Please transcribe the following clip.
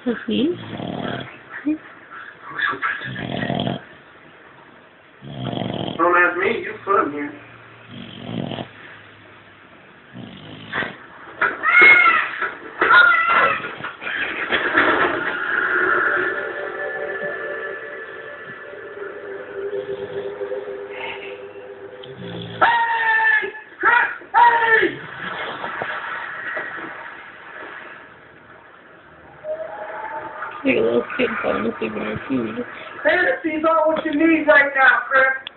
Sophie? Don't ask me, you put here. Like a little kid falling asleep in her food. Fantasies are what you need right now, Chris.